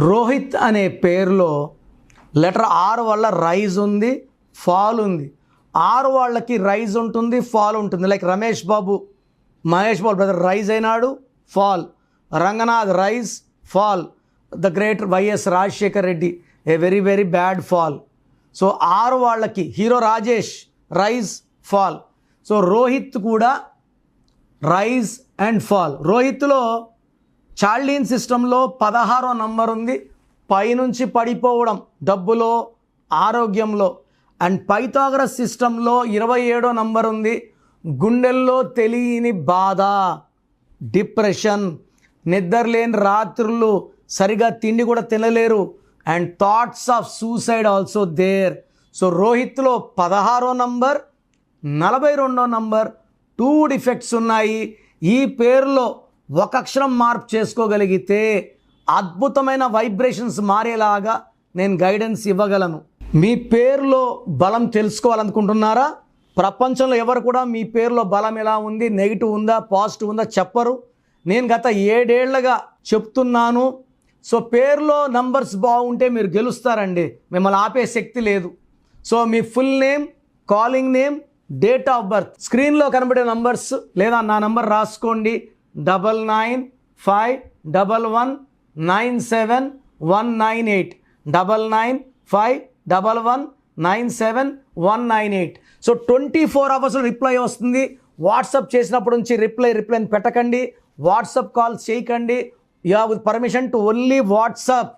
రోహిత్ అనే పేరులో letter R వల్ల రైజ్ ఉంది, ఫాల్ ఉంది. ఆరు వాళ్ళకి రైజ్ ఉంటుంది, ఫాల్ ఉంటుంది. Like Ramesh Babu, Mahesh Babu brother rise అయినాడు, fall. Ranganath rise, fall. The great YS Rajasekhar Reddy a very very bad fall. So ఆరు వాళ్ళకి hero Rajesh rise, fall. So Rohit కూడా రైజ్ అండ్ ఫాల్. రోహిత్లో చార్లీన్ సిస్టంలో 16వ నంబర్ ఉంది, పైనుంచి పడిపోవడం డబ్బులో, ఆరోగ్యంలో. అండ్ పైథాగరస్ సిస్టంలో 27వ నంబర్ ఉంది, గుండెల్లో తెలియని బాధ, డిప్రెషన్, నిద్రలేని రాత్రులు, సరిగా తిండి కూడా తినలేరు, and thoughts of suicide also there. So రోహిత్లో 16వ నంబర్, 42వ నంబర్, 2 డిఫెక్ట్స్ ఉన్నాయి. ఈ పేరులో ఒక అక్షరం మార్పు చేసుకోగలిగితే అద్భుతమైన వైబ్రేషన్స్ మారేలాగా నేను గైడెన్స్ ఇవ్వగలను. మీ పేరులో బలం తెలుసుకోవాలనుకుంటున్నారా? ప్రపంచంలో ఎవరు కూడా మీ పేరులో బలం ఎలా ఉంది, నెగిటివ్ ఉందా, పాజిటివ్ ఉందా చెప్పరు. నేను గత 7 ఏళ్లుగా చెప్తున్నాను. సో పేరులో నంబర్స్ బాగుంటే మీరు గెలుస్తారండి, మిమ్మల్ని ఆపే శక్తి లేదు. So me full name, calling name, date of birth, స్క్రీన్లో కనబడే నంబర్స్ లేదా నా నంబర్ రాసుకోండి. 9951197198, 9951197198. సో 24 అవర్స్లో రిప్లై వస్తుంది. వాట్సాప్ చేసినప్పటి నుంచి రిప్లైని పెట్టకండి, వాట్సాప్ కాల్స్ చేయకండి. You have permission to only WhatsApp.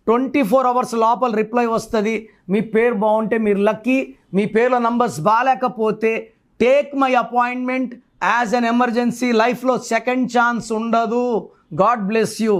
24 hours లోపల రిప్లై వస్తుంది. మీ పేరు బాగుంటే మీరు లక్కీ. మీ పేరులో నంబర్స్ బాగాలేకపోతే take my appointment as an emergency. లైఫ్లో సెకండ్ ఛాన్స్ ఉండదు. God bless you.